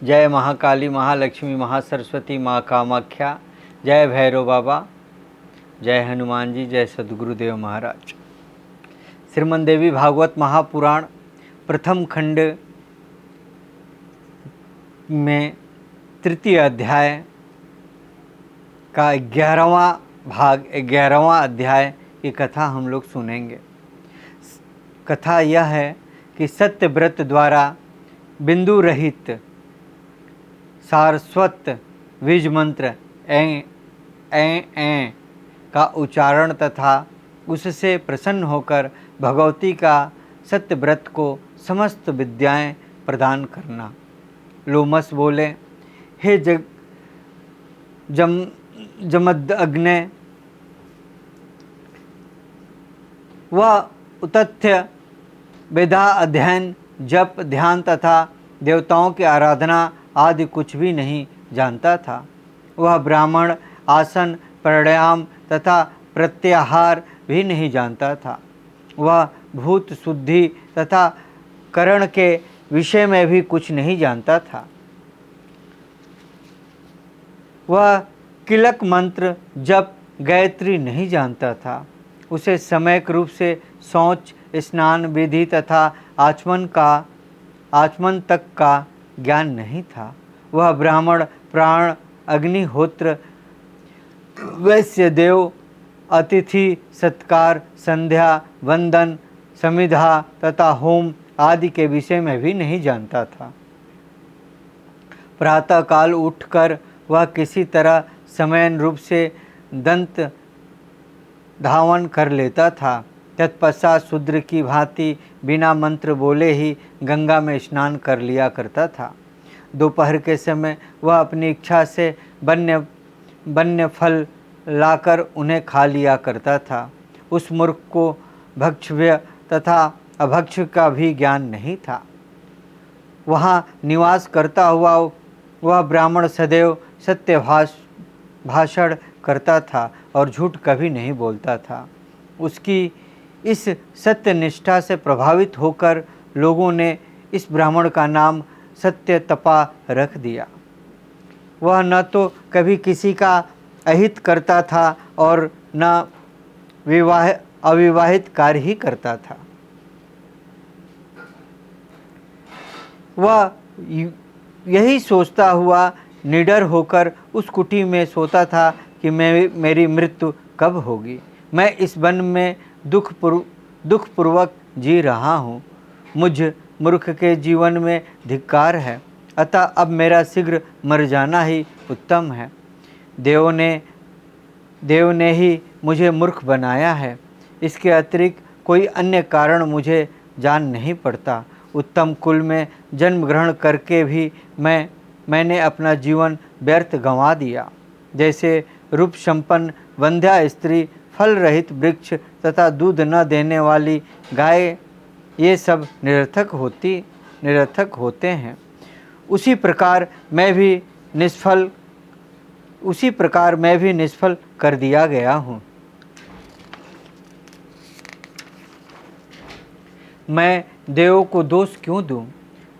जय महाकाली, महालक्ष्मी, महासरस्वती, माँ कामाख्या। जय भैरव बाबा, जय हनुमान जी, जय सद्गुरुदेव महाराज। श्रीमद् देवी भागवत महापुराण प्रथम खंड में तृतीय अध्याय का 11वां भाग 11वां अध्याय की कथा हम लोग सुनेंगे। कथा यह है कि सत्यव्रत द्वारा बिंदु रहित सारस्वत बीज मंत्र ऐ का उच्चारण तथा उससे प्रसन्न होकर भगवती का सत्यव्रत को समस्त विद्याएं प्रदान करना। लोमस बोले, हे जमदग्ने, वह उतथ्य वेदा अध्ययन, जप, ध्यान तथा देवताओं की आराधना आदि कुछ भी नहीं जानता था। वह ब्राह्मण, आसन, प्राणायाम तथा प्रत्याहार भी नहीं जानता था। वह भूत शुद्धि तथा करण के विषय में भी कुछ नहीं जानता था। वह किलक मंत्र, जप, गायत्री नहीं जानता था। उसे समयक रूप से शौच, स्नान विधि तथा आचमन तक का ज्ञान नहीं था। वह ब्राह्मण, प्राण, अग्निहोत्र, वैश्य, देव, अतिथि सत्कार, संध्या, वंदन, समिधा तथा होम आदि के विषय में भी नहीं जानता था। प्रातः काल उठकर वह किसी तरह समयन रूप से दंत धावन कर लेता था। तत्पश्चात शूद्र की भांति बिना मंत्र बोले ही गंगा में स्नान कर लिया करता था। दोपहर के समय वह अपनी इच्छा से वन्य फल लाकर उन्हें खा लिया करता था। उस मूर्ख को भक्ष्य तथा अभक्ष्य का भी ज्ञान नहीं था। वहाँ निवास करता हुआ वह ब्राह्मण सदैव सत्य भाषण करता था और झूठ कभी नहीं बोलता था। उसकी इस सत्य निष्ठा से प्रभावित होकर लोगों ने इस ब्राह्मण का नाम सत्य तपा रख दिया। वह न तो कभी किसी का अहित करता था और न अविवाहित कार्य ही करता था। वह यही सोचता हुआ निडर होकर उस कुटी में सोता था कि मेरी मृत्यु कब होगी। मैं इस वन में दुखपूर्वक जी रहा हूँ। मुझ मूर्ख के जीवन में धिक्कार है, अतः अब मेरा शीघ्र मर जाना ही उत्तम है। देव ने ही मुझे मूर्ख बनाया है। इसके अतिरिक्त कोई अन्य कारण मुझे जान नहीं पड़ता। उत्तम कुल में जन्म ग्रहण करके भी मैंने अपना जीवन व्यर्थ गंवा दिया। जैसे रूप संपन्न वंध्या स्त्री, फल रहित वृक्ष तथा दूध न देने वाली गाय, ये सब निरर्थक होते हैं। उसी प्रकार मैं भी निष्फल कर दिया गया हूँ। मैं देवों को दोष क्यों दूँ?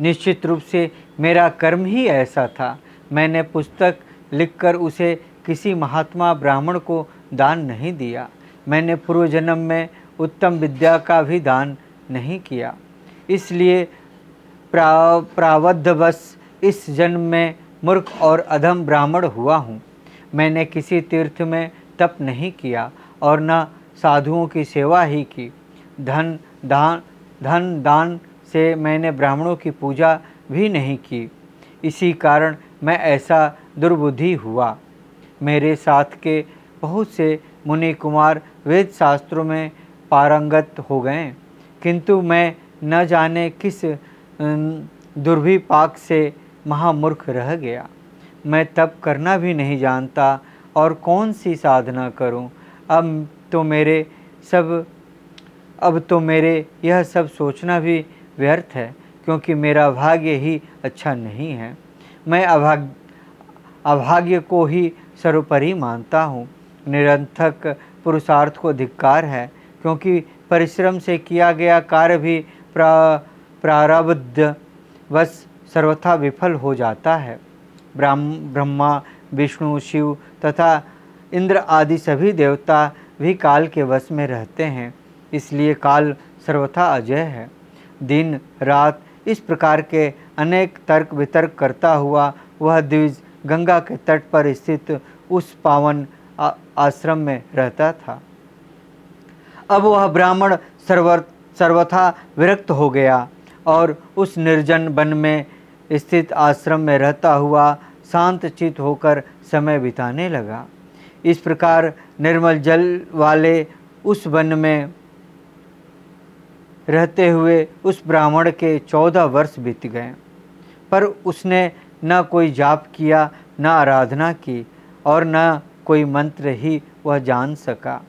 निश्चित रूप से मेरा कर्म ही ऐसा था। मैंने पुस्तक लिखकर उसे किसी महात्मा ब्राह्मण को दान नहीं दिया। मैंने पूर्व जन्म में उत्तम विद्या का भी दान नहीं किया। इसलिए प्रारब्धवश इस जन्म में मूर्ख और अधम ब्राह्मण हुआ हूँ। मैंने किसी तीर्थ में तप नहीं किया और न साधुओं की सेवा ही की। धन दान से मैंने ब्राह्मणों की पूजा भी नहीं की। इसी कारण मैं ऐसा दुर्बुद्धि हुआ। मेरे साथ के बहुत से मुनि कुमार वेद शास्त्रों में पारंगत हो गए, किंतु मैं न जाने किस दुर्विपाक से महामूर्ख रह गया। मैं तप करना भी नहीं जानता और कौन सी साधना करूं? अब तो मेरे यह सब सोचना भी व्यर्थ है, क्योंकि मेरा भाग्य ही अच्छा नहीं है। मैं अभाग्य को ही सर्वोपरि मानता हूँ। निरर्थक पुरुषार्थ को धिक्कार है, क्योंकि परिश्रम से किया गया कार्य भी प्रारब्धवश सर्वथा विफल हो जाता है। ब्रह्मा, विष्णु, शिव तथा इंद्र आदि सभी देवता भी काल के वश में रहते हैं, इसलिए काल सर्वथा अजय है। दिन रात इस प्रकार के अनेक तर्क वितर्क करता हुआ वह द्विज गंगा के तट पर स्थित उस पावन आश्रम में रहता था। अब वह ब्राह्मण सर्वथा विरक्त हो गया और उस निर्जन वन में स्थित आश्रम में रहता हुआ शांत चित्त होकर समय बिताने लगा। इस प्रकार निर्मल जल वाले उस वन में रहते हुए उस ब्राह्मण के 14 वर्ष बीत गए, पर उसने न कोई जाप किया, न आराधना की और न कोई मंत्र ही वह जान सका।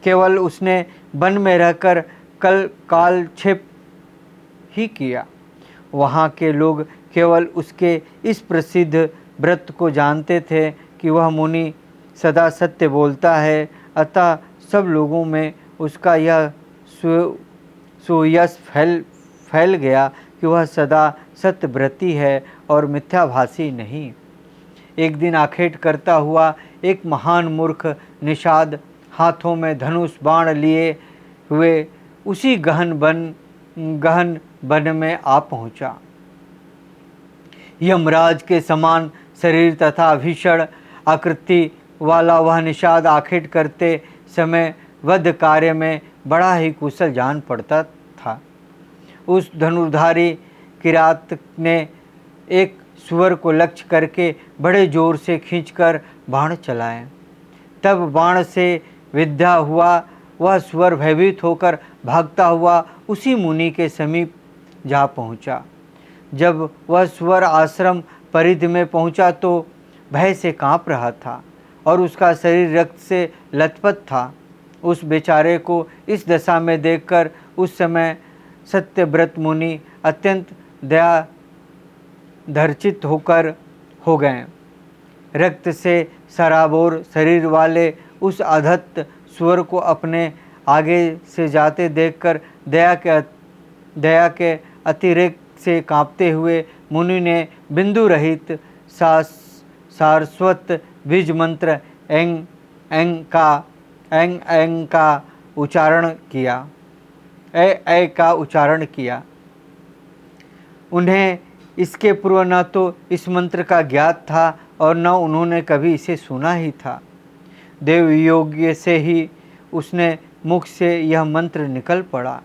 केवल उसने वन में रहकर कालक्षेप ही किया। वहाँ के लोग केवल उसके इस प्रसिद्ध व्रत को जानते थे कि वह मुनि सदा सत्य बोलता है, अतः सब लोगों में उसका यह सुयश फैल गया कि वह सदा सत्यव्रती है और मिथ्याभाषी नहीं। एक दिन आखेट करता हुआ एक महान मूर्ख निषाद हाथों में धनुष बाण लिए हुए उसी गहन वन में आ पहुंचा। यमराज के समान शरीर तथा भीषण आकृति वाला वह निषाद आखेट करते समय वध कार्य में बड़ा ही कुशल जान पड़ता था। उस धनुर्धारी किरात ने एक सुअर को लक्ष्य करके बड़े जोर से खींचकर बाण चलाए। तब बाण से विद्या हुआ वह सुअर भयभीत होकर भागता हुआ उसी मुनि के समीप जा पहुंचा। जब वह सुअर आश्रम परिधि में पहुंचा तो भय से कांप रहा था और उसका शरीर रक्त से लथपथ था। उस बेचारे को इस दशा में देखकर उस समय सत्यव्रत मुनि अत्यंत दया धर्चित हो गए। रक्त से सराबोर शरीर वाले उस अधत्त सुअर को अपने आगे से जाते देखकर दया के अतिरेक से कांपते हुए मुनि ने बिंदु रहित सारस्वत बीज मंत्र एंग एंग का उच्चारण किया। ए का उच्चारण किया। उन्हें इसके पूर्व न तो इस मंत्र का ज्ञात था और न उन्होंने कभी इसे सुना ही था। देव योग्य से ही उसने मुख से यह मंत्र निकल पड़ा।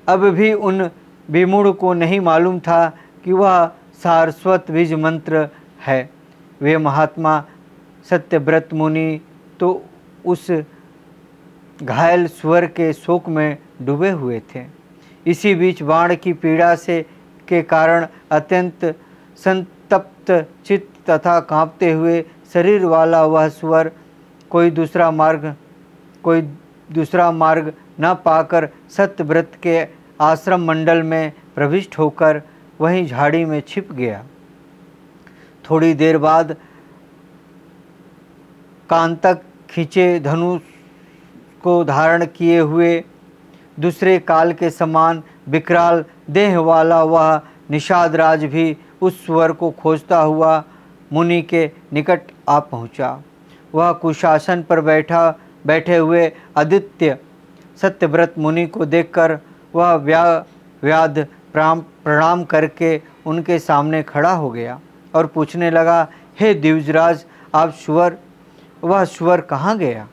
अब भी उन विमूढ़ को नहीं मालूम था कि वह सारस्वत बीज मंत्र है। वे महात्मा सत्यव्रत मुनि तो उस घायल स्वर के शोक में डूबे हुए थे। इसी बीच बाण की पीड़ा के कारण अत्यंत संतप्त चित्त तथा कांपते हुए शरीर वाला वह स्वर कोई दूसरा मार्ग न पाकर सत्यव्रत के आश्रम मंडल में प्रविष्ट होकर वहीं झाड़ी में छिप गया। थोड़ी देर बाद कांतक खींचे धनुष को धारण किए हुए दूसरे काल के समान विकराल देह वाला वह निषाद राज भी उस स्वर को खोजता हुआ मुनि के निकट आ पहुंचा। वह कुशासन पर बैठे हुए आदित्य सत्यव्रत मुनि को देखकर वह व्याध प्रणाम करके उनके सामने खड़ा हो गया और पूछने लगा, हे द्विजराज, वह स्वर कहाँ गया?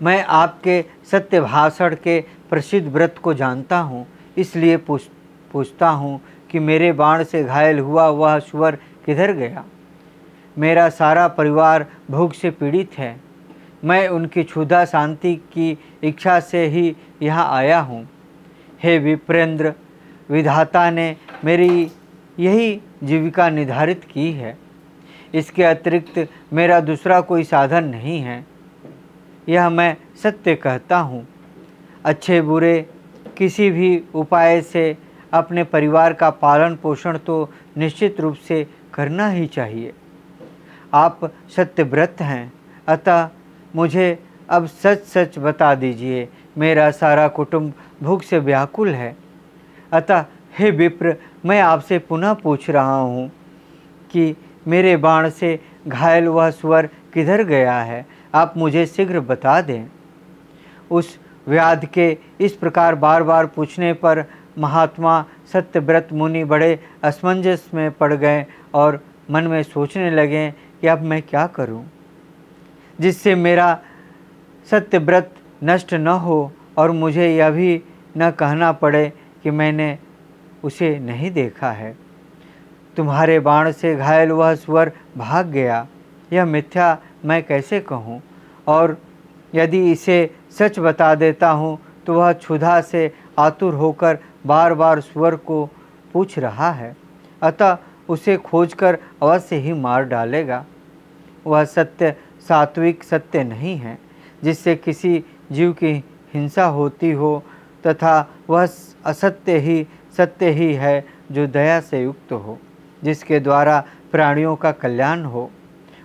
मैं आपके सत्य भाषण के प्रसिद्ध व्रत को जानता हूँ, इसलिए पूछता हूँ कि मेरे बाण से घायल हुआ वह स्वर किधर गया? मेरा सारा परिवार भूख से पीड़ित है। मैं उनकी क्षुधा शांति की इच्छा से ही यहाँ आया हूँ। हे विप्रेंद्र, विधाता ने मेरी यही जीविका निर्धारित की है। इसके अतिरिक्त मेरा दूसरा कोई साधन नहीं है। यह मैं सत्य कहता हूँ। अच्छे बुरे किसी भी उपाय से अपने परिवार का पालन पोषण तो निश्चित रूप से करना ही चाहिए। आप सत्यव्रत हैं, अतः मुझे अब सच सच बता दीजिए। मेरा सारा कुटुंब भूख से व्याकुल है। अतः हे विप्र, मैं आपसे पुनः पूछ रहा हूँ कि मेरे बाण से घायल वह स्वर किधर गया है? आप मुझे शीघ्र बता दें। उस व्याध के इस प्रकार बार बार पूछने पर महात्मा सत्यव्रत मुनि बड़े असमंजस में पड़ गए और मन में सोचने लगे कि अब मैं क्या करूं, जिससे मेरा सत्यव्रत नष्ट न हो और मुझे यह भी न कहना पड़े कि मैंने उसे नहीं देखा है। तुम्हारे बाण से घायल वह स्वर भाग गया, यह मिथ्या मैं कैसे कहूँ? और यदि इसे सच बता देता हूँ तो वह क्षुधा से आतुर होकर बार बार स्वर को पूछ रहा है, अतः उसे खोजकर अवश्य ही मार डालेगा। वह सत्य सात्विक सत्य नहीं है जिससे किसी जीव की हिंसा होती हो, तथा वह असत्य सत्य ही है जो दया से युक्त हो, जिसके द्वारा प्राणियों का कल्याण हो,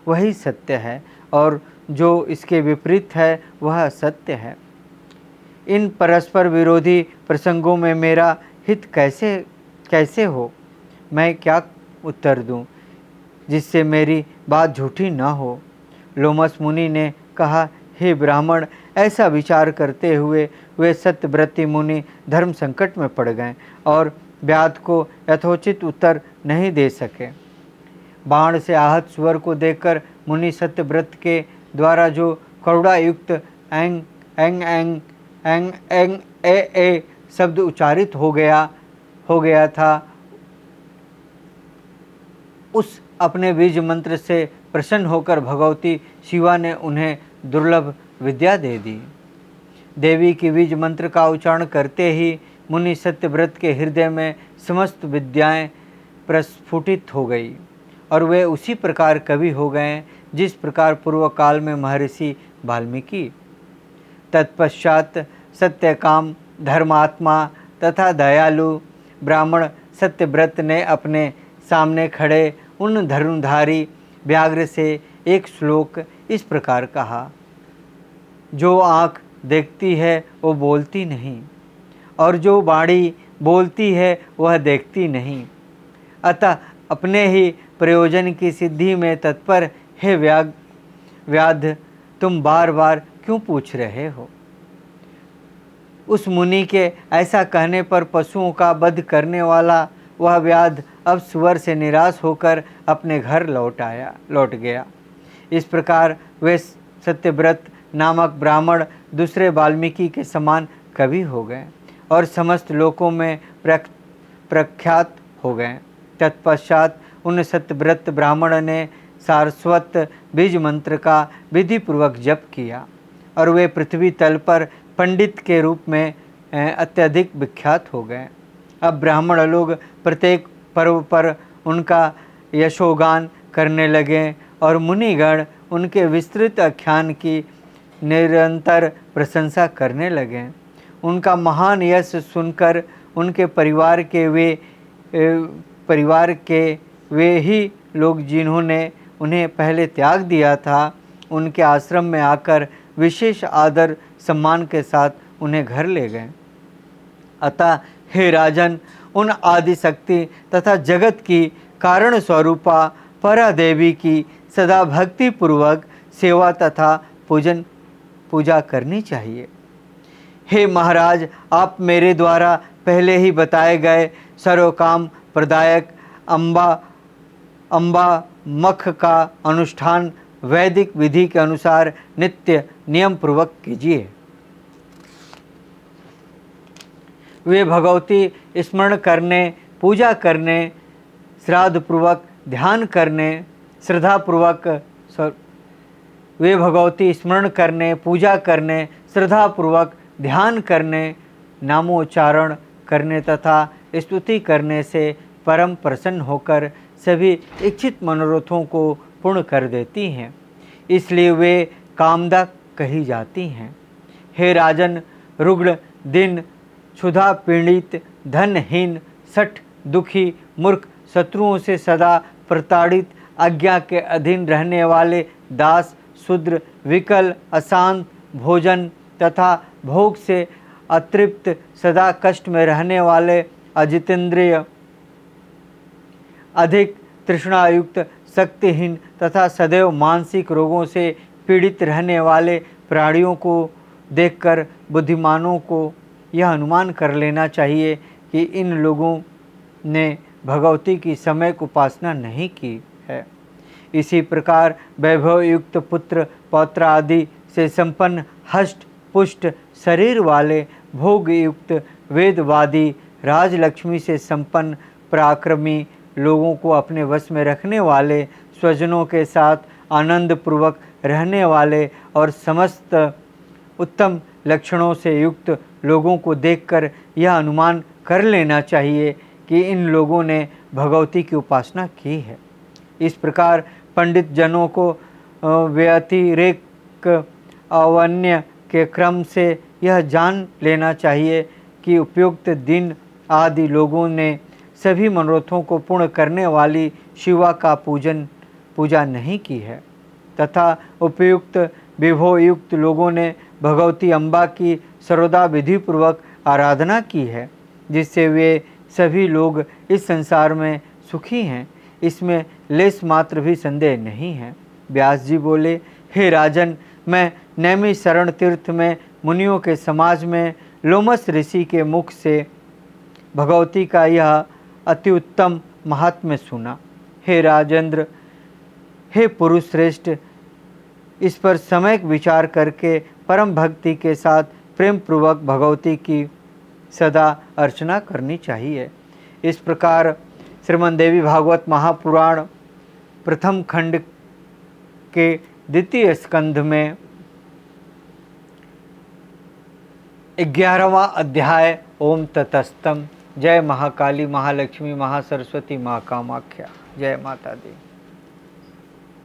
वही सत्य है, और जो इसके विपरीत है वह असत्य है। इन परस्पर विरोधी प्रसंगों में मेरा हित कैसे हो? मैं क्या उत्तर दूं जिससे मेरी बात झूठी न हो? लोमस मुनि ने कहा, हे ब्राह्मण, ऐसा विचार करते हुए वे सत्यव्रती मुनि धर्म संकट में पड़ गए और व्याध को यथोचित उत्तर नहीं दे सके। बाण से आहत स्वर को देखकर मुनि सत्यव्रत के द्वारा जो करुणा युक्त एंग एंग एंग एंग एंग ए शब्द उच्चारित हो गया था, उस अपने बीज मंत्र से प्रसन्न होकर भगवती शिवा ने उन्हें दुर्लभ विद्या दे दी। देवी की बीज मंत्र का उच्चारण करते ही मुनि सत्यव्रत के हृदय में समस्त विद्याएं प्रस्फुटित हो गई और वे उसी प्रकार कवि हो गए जिस प्रकार पूर्व काल में महर्षि वाल्मीकि। तत्पश्चात सत्यकाम, धर्मात्मा तथा दयालु ब्राह्मण सत्यव्रत ने अपने सामने खड़े उन धर्मधारी व्याघ्र से एक श्लोक इस प्रकार कहा, जो आँख देखती है वो बोलती नहीं, और जो वाणी बोलती है वह देखती नहीं, अतः अपने ही प्रयोजन की सिद्धि में तत्पर हे व्याध, तुम बार बार क्यों पूछ रहे हो? उस मुनि के ऐसा कहने पर पशुओं का वध करने वाला वह व्याध अब स्वर से निराश होकर अपने घर लौट गया। इस प्रकार वे सत्यव्रत नामक ब्राह्मण दूसरे वाल्मीकि के समान कवि हो गए और समस्त लोकों में प्रख्यात हो गए। तत्पश्चात उन सत्यव्रत ब्राह्मण ने सारस्वत बीज मंत्र का विधि पूर्वक जप किया और वे पृथ्वी तल पर पंडित के रूप में अत्यधिक विख्यात हो गए। अब ब्राह्मण लोग प्रत्येक पर्व पर उनका यशोगान करने लगे और मुनिगण उनके विस्तृत आख्यान की निरंतर प्रशंसा करने लगे। उनका महान यश सुनकर उनके परिवार के वे ही लोग जिन्होंने उन्हें पहले त्याग दिया था, उनके आश्रम में आकर विशेष आदर सम्मान के साथ उन्हें घर ले गए। अतः हे राजन, उन आदि शक्ति तथा जगत की कारण स्वरूपा परा देवी की सदा भक्ति पूर्वक सेवा तथा पूजा करनी चाहिए। हे महाराज, आप मेरे द्वारा पहले ही बताए गए सर्वकाम प्रदायक अम्बा मख का अनुष्ठान वैदिक विधि के अनुसार नित्य नियम पूर्वक कीजिए। वे भगवती स्मरण करने, पूजा करने, श्राद्ध पूर्वक ध्यान करने, वे भगवती स्मरण करने, पूजा करने, श्रद्धापूर्वक ध्यान करने, नामोच्चारण करने तथा स्तुति करने से परम प्रसन्न होकर सभी इच्छित मनोरथों को पूर्ण कर देती हैं, इसलिए वे कामदा कही जाती हैं। हे राजन, रुग्ण, दीन, क्षुधा पीड़ित, धनहीन, सठ, दुखी, मूर्ख, शत्रुओं से सदा प्रताड़ित, आज्ञा के अधीन रहने वाले दास, शूद्र, विकल, अशांत, भोजन तथा भोग से अतृप्त, सदा कष्ट में रहने वाले अजितेंद्रिय, अधिक तृष्णायुक्त, शक्तिहीन तथा सदैव मानसिक रोगों से पीड़ित रहने वाले प्राणियों को देखकर बुद्धिमानों को यह अनुमान कर लेना चाहिए कि इन लोगों ने भगवती की सम्यक उपासना नहीं की है। इसी प्रकार वैभव युक्त पुत्र पौत्र आदि से संपन्न हष्ट पुष्ट शरीर वाले भोग युक्त वेदवादी राजलक्ष्मी से संपन्न पराक्रमी लोगों को अपने वश में रखने वाले, स्वजनों के साथ आनंद पूर्वक रहने वाले और समस्त उत्तम लक्षणों से युक्त लोगों को देखकर यह अनुमान कर लेना चाहिए कि इन लोगों ने भगवती की उपासना की है। इस प्रकार पंडित जनों को व्यतिरेक अवन्य के क्रम से यह जान लेना चाहिए कि उपयुक्त दिन आदि लोगों ने सभी मनोरथों को पूर्ण करने वाली शिवा का पूजा नहीं की है, तथा उपयुक्त विभवयुक्त लोगों ने भगवती अम्बा की सर्वदा विधिपूर्वक आराधना की है, जिससे वे सभी लोग इस संसार में सुखी हैं। इसमें लेस मात्र भी संदेह नहीं है। व्यास जी बोले, हे राजन, मैं नैमी शरण तीर्थ में मुनियों के समाज में लोमस ऋषि के मुख से भगवती का यह अति उत्तम महात्म्य सुना। हे राजेंद्र, हे पुरुष श्रेष्ठ, इस पर सम्यक विचार करके परम भक्ति के साथ प्रेम पूर्वक भगवती की सदा अर्चना करनी चाहिए। इस प्रकार श्रीमद्देवी भागवत महापुराण प्रथम खंड के द्वितीय स्कंध में 11वां अध्याय ओम ततस्तम। जय महाकाली, महालक्ष्मी, महासरस्वती, महाकामाख्या। जय माता दी।